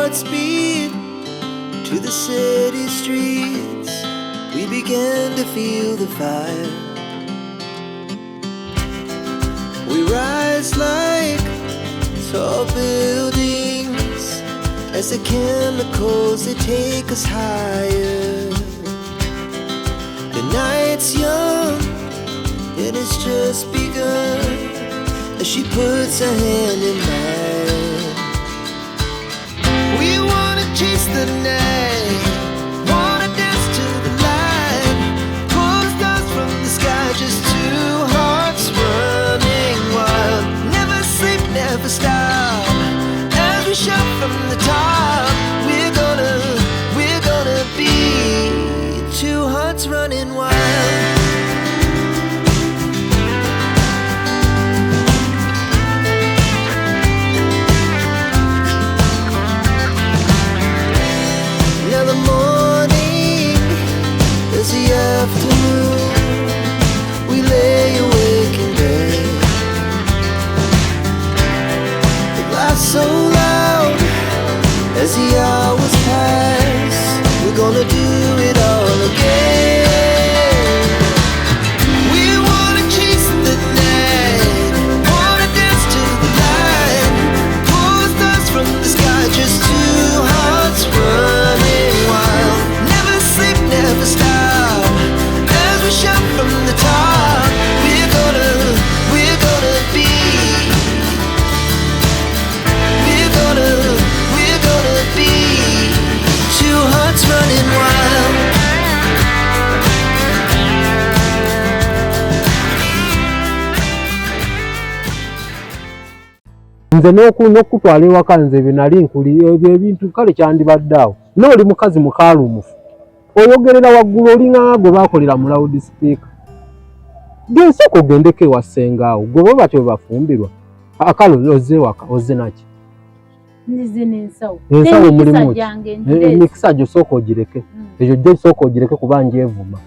Godspeed to the city streets. We began to feel the fire. We rise like tall buildings as the chemicals they take us higher. The night's young and it's just begun as she puts her hand in mine. We wanna chase the night, wanna dance to the light, pull the stars from the sky, just two hearts running wild. Never sleep, never stop, as we shout from the top. We're gonna be two hearts running wild. Now the morning is the afternoon. We lay awake in bed. The laughs so loud as the hours pass. We're gonna do it all again. We wanna chase the night, wanna dance to the light, pull the stars from the sky, just two hearts running wild. Never sleep, never stop, as we shout from the top. We're gonna be, we're gonna be two hearts running wild. Nze n'okutwala ewaka nze binali nkuli ebyo ebintu kale kyandibadde awo n'oli mukazi mukaalumufu oyogerera waggulu olinga gwe baakolera mu loud speaker. Gensoko ogendeko ewa ssengaawo gwe bo batyo bafumbirwa akalo ozze waka ozze naki ensawo mulimu emikisa gyo sooka ogireke ekyo gye sooka ogireke kuba njeevuma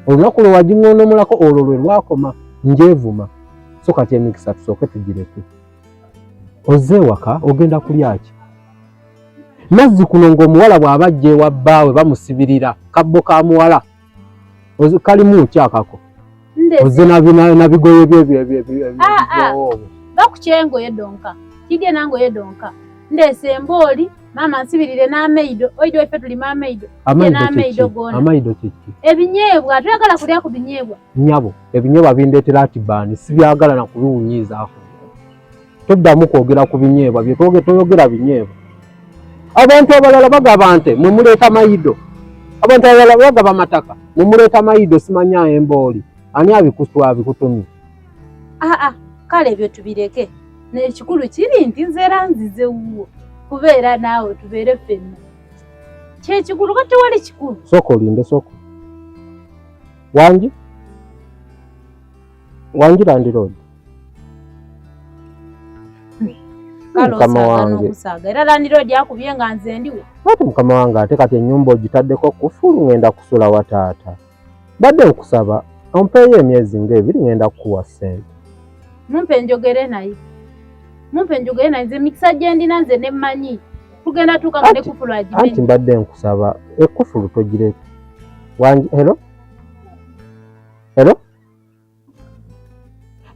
olunaku lwe wagiŋŋoonomulako olwo lwe lwakoma njeevuma so kati emikisa tusooke tugireke. Ozze waka ogenda kulya ki? Nazzikuno ng'omuwala bw'aba ajja ewa bbaawe bamusibirira kabbo ka muwala kalimu kyakako ozze nabigoye byebyo bakukyengoye donka kidye nangoye donka ndese embooli mama nsibirire n'amaido oido ife tuli amaido amaido kiki ebinyeebwa tuyagala kulya ku binyeebwa nyabo ebinyeebwa bindeetera atibaani sibyagala na kubiwunyiizaako. Toddamu kwogera ku binyeebwa bye toyogera binyeebwa. Abantu abalala bagaba nte mwe muleeta mayido, abantu abalala bagaba mataka mwe muleeta mayido simanya embooli ani abikutumye. Kale ebyo tubireke n'ekikulu kiri nti nzeera nzize wuwo kubeera naawe tubeere ffenna kyekikulu kati wali kikulu. Sooka olinde sooka wangi landiroodi mukama wange era landiroodi akubye nga nze ndiwe ate mukama wange ate kati ennyumba ogitaddeko kufulu ngenda kusula wa taata badde nkusaba ompeeyo emyezi ng'ebiri ngenda kukuwa ssente. mumpe njogere naye nze mikisa gye ndina nze ne mmanyi tugenda tuuka nga ne kufulu agimenye. Anti mbadde nkusaba ekufulu togireke wangi. Hello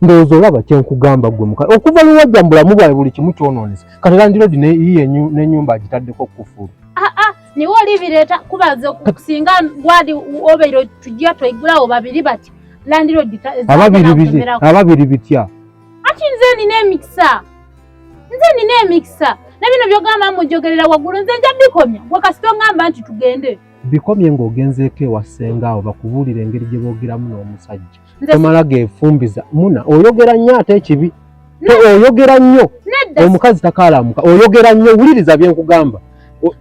ndowooza olaba kyenkugamba gwe mukazi okuva luwajja mu bulamu bwawe buli kimu kyonoonesa kati landiroodi n'ennyumba agitaddeko kufulu. Niwe olibireeta kubaze okusinga gwadi obeire tujja twegulawo babiri bati landiroodi ababiri bitya ati nze nina emikisa nebino byogamba mujogerera waggulu nze nja bikomya gwe kasito ngamba nti tugende bikomye ng'ogenzeeko ewa ssengaawo bakubuulira engeri gye boogeramu n'omusajja tomala geefumbiza muna oyogera nnyo ate ekibi oyogera nnyo omukazi takaalamuka oyogera nnyo wuliriza bye nkugamba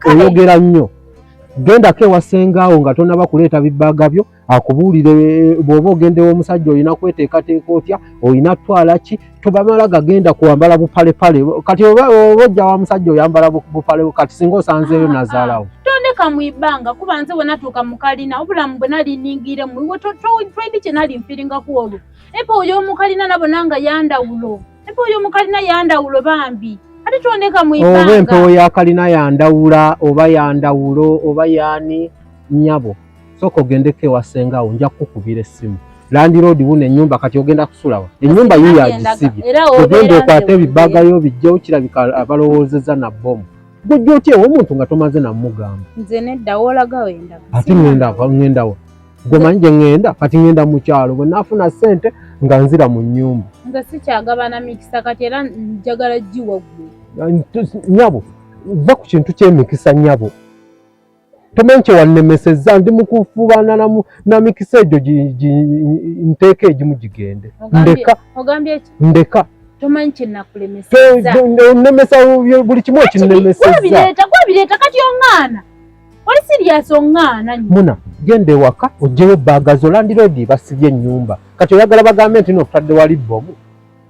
oyogera nnyo gendako ewa ssengaawo nga tonaba kuleeta bibbaaga byo akubuulire bw'oba ogendewo omusajja olina kweteekateeka otya olina twala ki tobamala gagenda kuwambala bupalepale kati oba ojja wa musajja oyambala bupale kati singa osanzeeyo nazaalawo tondeka mu ibbanga kuba nze bwe natuuka mu kalina obulamu bwe nali nningiire mu twedi kye nali nfiringaku olwo epa oyo omukalina nabo nanga yandawulo epa oyo omukalina yandawulo bambi ate tuondeka mu ibanga oba empewo ya kalina yandawula oba yandawulo oba yani nnyabo sooka ogendeko ewasengaawo nja kukubira essimu landiroodi wuna ennyumba kati ogenda kusulawa ennyumba yo yagisibye ogenda okwata ebibbagayo bijjawo kirabika abalowoozezza na bbomu gujja otya omuntu nga tomaze namugamba nze nedda woolaga wenda ate ŋŋendawa gwe manyi gye ŋŋenda kati ŋŋenda mu kyalo bwe naafuna ssente nga nzira mu nnyumba nze sikyagabana mikisa kati era njagala giwa ggwe nyabo va ku kintu ky'emikisa nyabo tomanyi kyewannemesezza ndi mu kufuubana na mikisa egyo nteeka egimu gigende ndeka tomanyi kyenakulemesezza onnemesa buli kimu ekinnemesezza gwabireeta kati oŋŋaana oli siriyasi oŋŋaana muna genda ewaka ogyeyo ebbaaga zo landiroodi basibye ennyumba kati oyagala bagambe nti n'otadde wali bbomu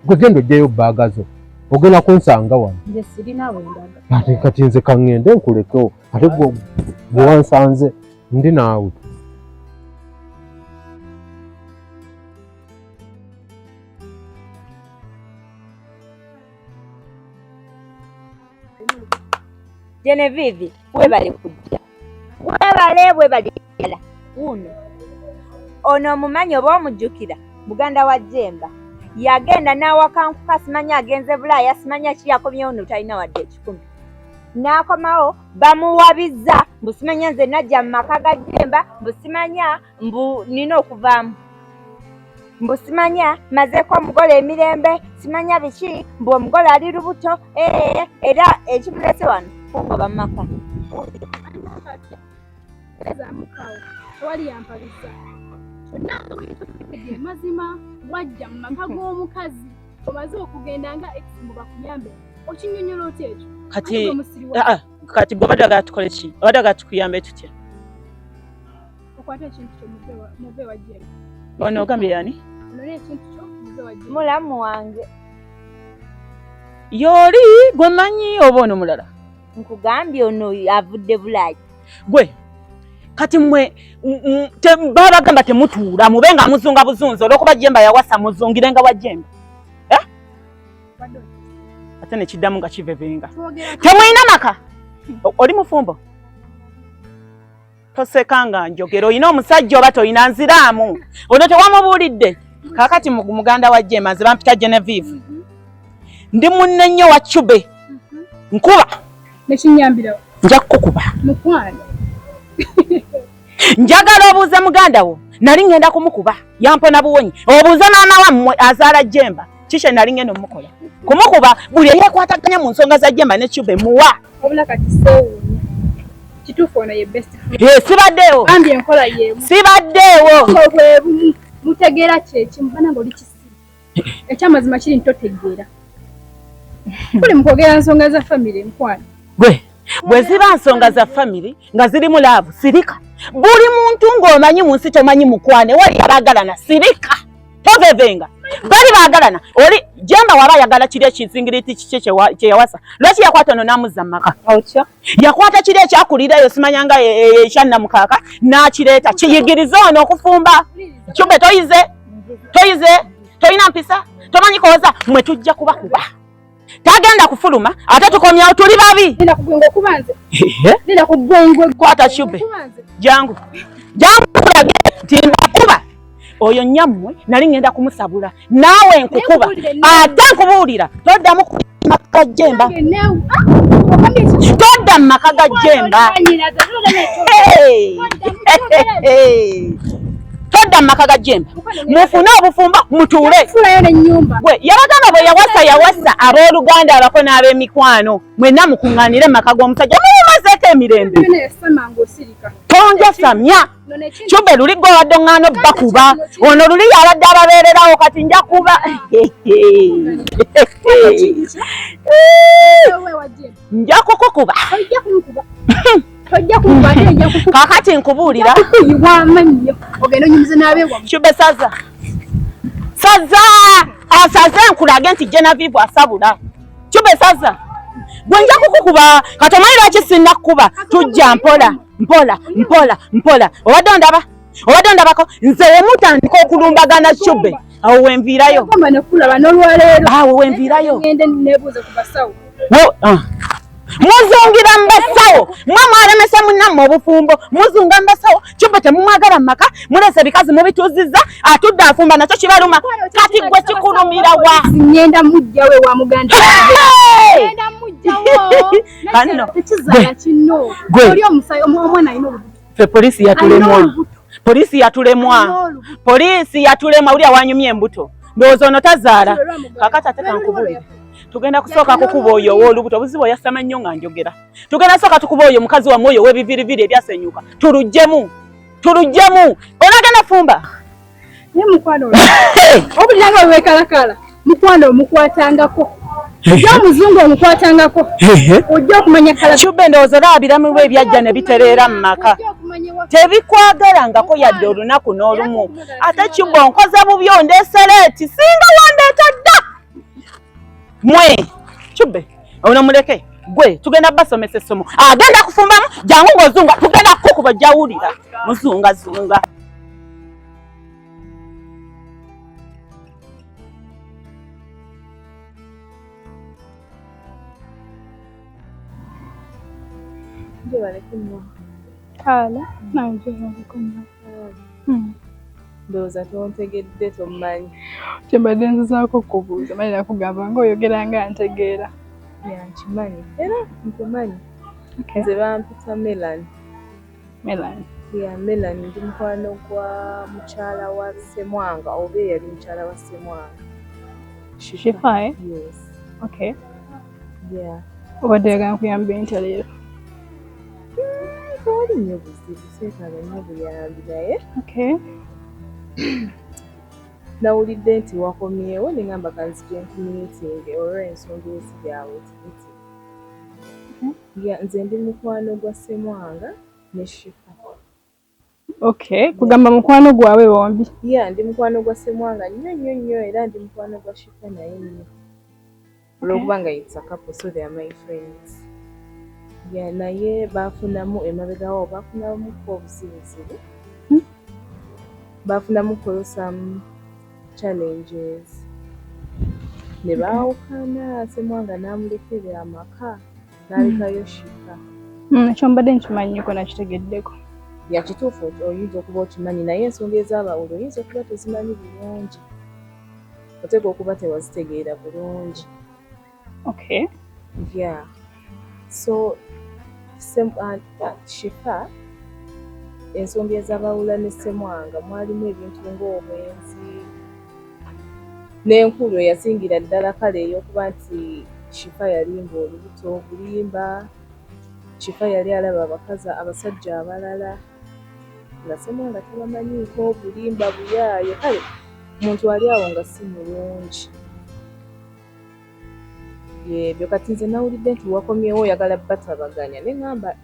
gwe genda ogyeyo ebbaaga zo ogenda kunsanga wano nze sirina bwendaga kati nze kaŋŋende nkulekewo ate gwe wansanze ndi naawe Genevieve webale kujja webale kujja uno ono omumanyi oba omujjukira muganda wa Jemba yagenda n'awakankuka simanya agenze Bulaaya simanya ki yakomyewo no talina wadde ekikumi n'akomawo bamuwabizza mbu simanya nze najja mu maka ga Jemba mbu simanya mbu nina okuvaamu mbu simanya mazeeko omugole emirembe simanya biki mbu omugole ali lubuto era ekimulese wano kungoba mu maka wali yampaliza mazima wajja mu maka g'omukazi omaze okugenda nga ex mu bakuyambe okinyonyola otya ekyo kati gwe obadde agatukole ki obadde agatukuyambe tutya okwata ekintu kyo muve wajjera ono ogambye yani olole ekintu kyo muve wajjera mulamu wange yooli gwe manyi oba ono mulala nkugambye ono avudde Bulaaya gwe kati mwe babagamba temutuula mube nga muzunga buzunzi olwokuba Jemba yawasa muzungirenga wa Jemba ate nekiddamu nga kivevenga temwina maka oli mufumbo tosekanga njogero oyina omusajja oba toyina nziraamu ono tewamubuulidde kakati muganda wa Jemba nze bampita Genevieve ndi munne nnyo wa Cube nkuba nekinyambirawo nja kukuba mukwano njagala obuuza muganda wo nali ngenda kumukuba yampona buwonyi obuuza maama wammwe azaala Jemba kikye nali ngenda omukola kumukuba buli eyekwataganya mu nsonga za Jemba ne Cube muwa obula kati seewuunya kituufu ono ye best friend sibaddeewo ambi enkola yeemu sibaddeewo bwebumu mutegeera kyekimu bana nga oli kisiru ekyamazima kiri ntotegeera kuli mukwogera nsonga za famire mukwano bwe ziba nsonga za famire nga zirimu laavu sirika buli muntu ng'omanyi mu nsi tomanyi mukwane wali abagalana sirika tovevenga bali baagalana oli Jemba waba ayagala kiri ekizingiriti kiki kye yawasa lwaki yakwata ono n'amuzza mu maka yakwata kiri ekyakulirayo simanyanga ekyannamukaaka n'akireeta kiyigirize ono okufumba Cube toyize toyina mpisa tomanyi kooza mwe tujja kubakuba tagenda kufuluma ate tukomyawo tuli babi nina kugongo kubanze nina kugongo kwata Cube jangu kulage nti nakuba oyo nyammwe nali ngenda kumusabula naawe nkukuba ate nkubuulira toddamu maka Jemba todda mu maka ga Jemba todda mu maka ga Jemba mufune obufumba mutuule gwe yabagamba bwe yawasa abooluganda abako n'ab'emikwano mwenna mukuŋŋaanire mu maka g'omusajja mumazeeko emirembe tonjasamya Cube luli gwe wadde oŋŋaano bakuba ono luli yabadde ababeererawo kati nja kuba nja kukukuba kakati nkubuulira Cube asaze nkulage nti Genevieve asabula Cube saza gwe nja kukukuba kati omanyi lwaki sinnakukuba tujja mpola obadde ondabako nze wemutandika okulumbagana Cube awo wenviirayo Muzungira mbasawo mwamwalemesa munnammwe obufumbo muzunga mbasawo Chumba temumwagala maka mulese bikazi mubituziza atudde afumba nakyo kibaluma kati gwe kikulumira wa ngenda mujjawe wa muganda ngenda mujjawo Anno tekizala kino oli omusayo omwana ayina obuto fe polisi yatulemwa uli awanyumye embuto ndowooza ono tazaala kakati ate kankubulire tugenda kusooka kukuba oyo ow'olubuto obuzibu oyasama nnyo nga njogera tugenda sooka tukuba oyo mukazi wamwe oyo w'ebiviriviri ebyasenyuka tuluggyemu onagenda fumba ne mukwano obulyanga wekalakala mukwano omukwatangako omuzungu omukwatangako ojja okumanya kala Chube ndowooza olabiramu bwe ebyajja ne bitereera mu maka tebikwagalangako yadde olunaku n'olumu ate Chube onkoze bubi ondeesereeti singa wandeeta dda mwe Chube ono muleke gwe tugenda basomesa essomo agenda kufumbamu jangu ng'ozunga tugenda kukuba jawulira muzungazunga kala nanje kumma ndowooza tontegedde tommanyi kyembadde nzizaako okubuuza mali nakugamba ng'oyogera nga ntegeera yankimanyi era nkumanyi nze bampita Melanie Melanie ndi mukwano gwa mukyala wa Ssemwanga oba eyali mukyala wa Ssemwanga Shifa Yes. Okay. Yeah. Obadde oyagala nkuyambe ntya leero? Tewali nnyo buzibu seetaaga nnyo buyambi naye Okay. nawulidde nti wakomyewo ne ngamba kanzije nkumiitinge olw'ensonga eziryawo tikiti. Nze ndi mukwano gwa Ssemwanga ne Shifa. Okay. Kugamba mukwano gwawe bombi? Ndi mukwano gwa Ssemwanga nnyo era ndi mukwano gwa Shifa naye nnyo. Olw'okuba nga it's a couple, so they are my friends. Naye baafunamu emabegawo baafunamuko obuzibuzibu. Baafunamuko some challenges. Ne baawukana Ssemwanga n'amulekera amaka n'alekayo Shifa. Ekyo mbadde nkimanyiiko nakitegeddeko. Yakituufu oyinza okuba okimanyi naye ensonga ez'abawulo oyinza okuba tozimanyi bulungi. Oteeka okuba tewazitegeera bulungi. Okay. So Shifa ensonga ez'abawula ne Ssemwanga mwalimu ebintu ng'obwenzi n'enkulu eyasingira ddala kale ey'okuba nti Shifa yalimba olubuto obulimba, Shifa yali alaba abasajja abalala nga Ssemwanga tebamanyiiko obulimba buyaayo kale omuntu ali awo nga si mulungi. Ebyo kati nze nawulidde nti wakomyewo oyagala batabaganya ne ngamba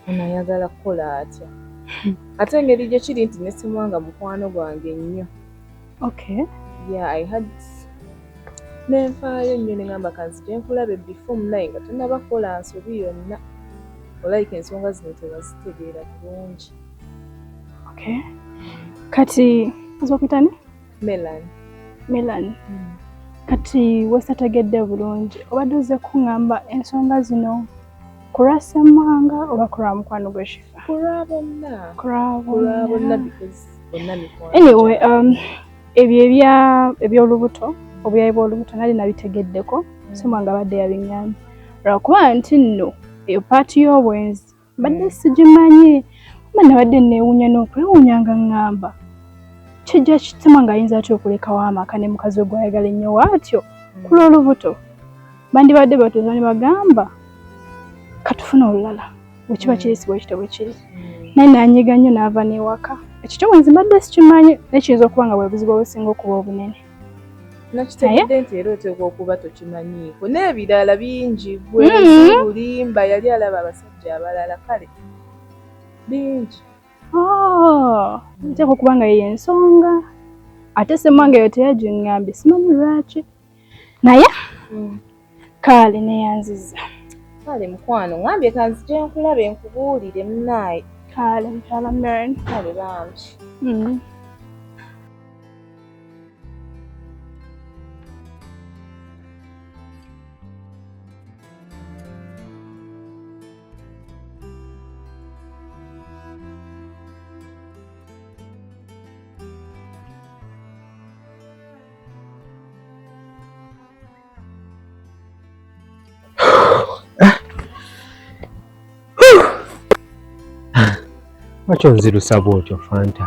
ono ayagala kukola atya. Ate engeri gye kiri nti ne Ssemwanga mukwano gwange nnyo. Okay. I had nenfaayo nnyo ne ngamba kanzije nkulabe before munaye nga tonnaba kukola nsobi yonna. Olayika ensonga zino tebazitegeera bulungi. Okay. Kati ozokutani? Melanie. Kati wesategedde bulungi obadde ozze kuŋŋamba ensonga zino kulwa Ssemwanga oba kulwa mukwano gwe Shifa? Kulwa bonna because bonna mikwano. Anyway, ebyo eby'olubuto obuyayi bw'olubuto nali nabitegeddeko Ssemwanga abadde yabiŋŋambye lwakuba nti nno eyo paati y'obwenzi badde sigimanyi oba nabadde neewuunya n'okwewuunya nga ŋŋamba kijja Ssemwanga ayinza atya okulekawo amaka ne mukazi we gw'ayagala ennyo waatyo ku lw'olubuto bandibadde batuuza ne bagamba katufuna olulala bwe kiba kirisibwa ekito bwe kiri naye nanyiga nnyo n'ava n'ewaka ekyo ky'obwenzi mbadde sikimanyi naye kiyinza okuba nga bwe buzibu obusinga okuba obunene. Nakitegedde nti era oteekwa okuba tokimanyiiko n'ebirala bingi bwenzi bulimba yali alaba abasajja abalala kale bingi. Nteekwa okuba nga yeyo ensonga ate Ssemwanga eyo teyagiŋŋambye simanyi lwaki naye kale neyanziza. Kale mukwano ngambye kanzije nkulabe nkubuulire munaaye. Kale mukyala Melanie. Kale bambi. Lwaki onzirusa bw'otyo Fanta?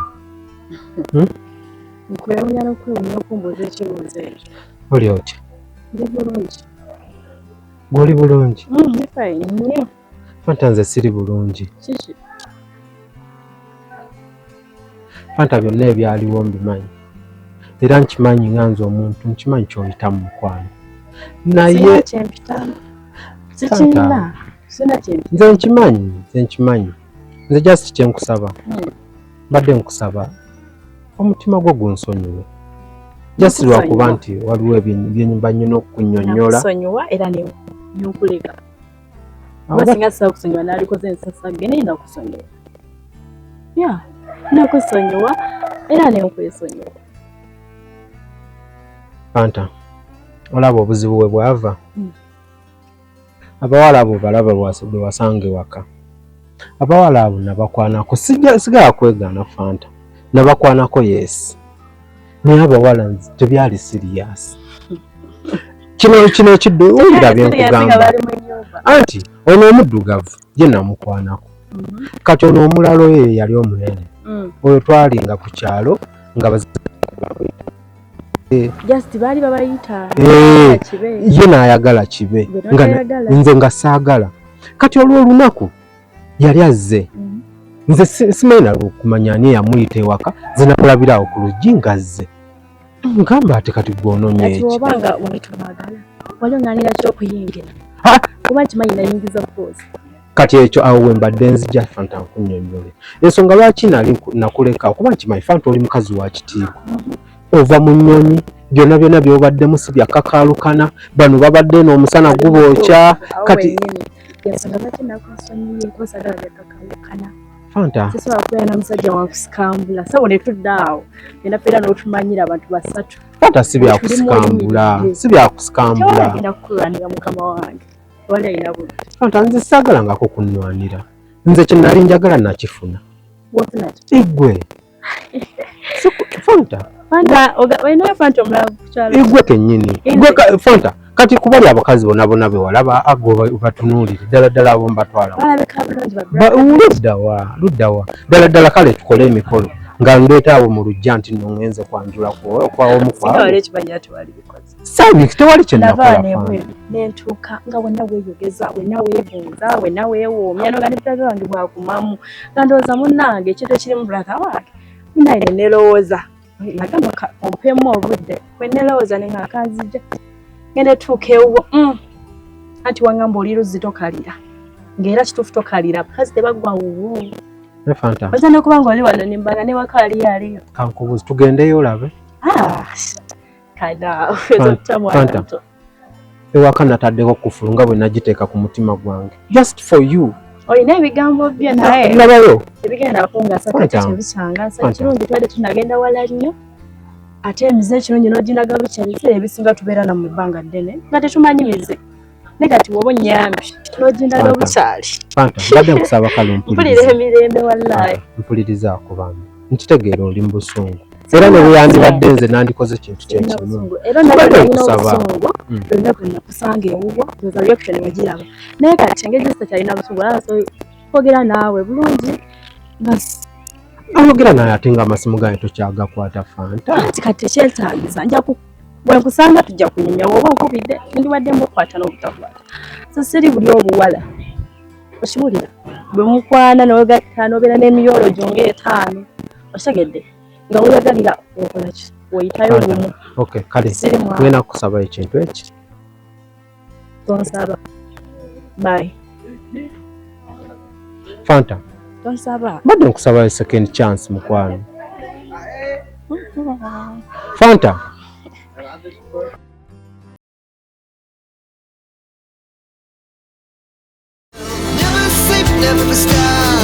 Nkwewunya n'okwewunya okumbuuza ekibuuzo ekyo. Oli otya? Ndi bulungi. Gw'oli bulungi? Ndi fine nnyo. Fanta nze siri bulungi. Kiki? Fanta byonna ebyaliwo mbimanyi. Era nkimanyi nga nze omuntu nkimanyi ky'oyita mu mukwano. Naye kyempitamu. Sikirina. Sina kyempitamu. Nze nkimanyi. Nze just kyenkusaba. Mbadde nkusaba omutima gwo gunsonyiwe. Just lwakuba nti waliwo byenyumba nnyo n'okunnyonnyola. Nakusonyiwa era n'onkuleka. Oba singa sisaba kusonyiwa naalikoze ensasagge naye nakusonyiwa. Ya, nakusonyiwa era n'okwesonyiwa. Fanta, olaba obuzibu we bwava. Abawala abo balaba bwe wasanga ewaka. Abawala abo nabakwanako sigala kwegaana Fanta. Nabakwanako yes. Naye abawala tebyali serious. Kino ekiddo owulira bye nkugamba. Anti ono omuddugavu ye namukwanako. Kati ono omulala oyo yali omunene. Oyo twalinga ku kyalo nga just bali babayita ye naayagala kibe nze nga saagala. Kati olw'olunaku yali azze. Nze simanyi kumanya ani yamuyita ewaka nze nakulabirawo ku luggi nga azze. Ngamba ate kati gw'onoonya eki. Obanga wetumagala wali oŋŋanira ky'okuyingira kuba kimanyi nayingiza poozi. Kati ekyo awo we mbadde nzija Fanta nkunnyonnyole ensonga lwaki nali nakuleka kuba nkimanyi Fanta oli mukazi wa kitiibwa. Ova mu nnyonyi byonna by'obaddemu si byakakaalukana. Bano babadde n'omusana gubookya kati ensonga lwaki nakusonyiye kuba saagala byakakaalukana. Fanta sisobola kubeera na musajja wakusikambula sawa ne tudda awo genda feera n'otumanyira abantu basatu. Fanta si byakusikambula tewalagenda kukulwanira mukama wange wali alina budde. Fanta nze saagalangako kunnwanira. Nze kye nali njagala nakifuna. Wafuna ki? Igwe Fanta olinayo Fanta omulala kukyalo. Igwe kennyini Fanta kati kubali abakazi bonna be walaba agwo batunuulire ddala abo mbatwala luddawa ddala kale tukole emikolo nga ndeeta abo mu lujja nti nno ngenze kwanjula kwawomu kwawe tewali kye nakola nentuuka nga wenna weeyogeza wenna weebuuza wenna weewoomya noga nebitabi wange bwakumamu nga ndowooza munnange ekintu ekirimu brother wange munaye nenelowooza nagamba ompemu obudde wenelowooza nengakanzija ngende tuuka ewo anti wangamba oli luzzi tokalira ng'era kituufu tokalira bakazi tebaggwa wuwu oza nokubanga oli wano nimbanga ne waka aliyo kankubuzi tugendeyo olabe Fanta ewaka nataddeko kufulu nga bwe nagiteeka ku mutima gwange just for you. Olina ebigambo byo naye labayo ebigenda kungasa kati kyebisangasa kirungi twade tunagenda wala nnyo ate emize ekirungi n'oginaga bikyalize ebisinga tubeera na mu bbanga ddene nga tetumanyi mize negati woba onnyambi n'ogindaga obukyali. Fanta mbadde nkusaba kale mpulira emirembe wallahi mpulirizaako bambi nkitegeera oli mu busungu era ne bweyandibadde nze nandikoze kintu kyekimu era nabadde nina obusungu olunaku nakusanga ewuwo ndoza reaction wagiraba naye kati engeri gye sitakyalina busungu so kwogera naawe bulungi basi ayogera naye ate nga amasimu gange tokyagakwata Fanta kati tekyetaagiza nja bwenkusanga tujja kunyumya woba nkubidde ndibadde mbukwata n'obutakwata so siri buli obuwala okiwulira bwe mukwana n'ogatta n'obeera n'emiyolo gyo ng'etaano otegedde nga weyagalira okola ki oyitayo bumu. Okay kale ngenda kukusaba ekintu eki tonsaba bye Fanta tonsaba mbadde nkusaba second chance mukwano Fanta never sleep, never stop.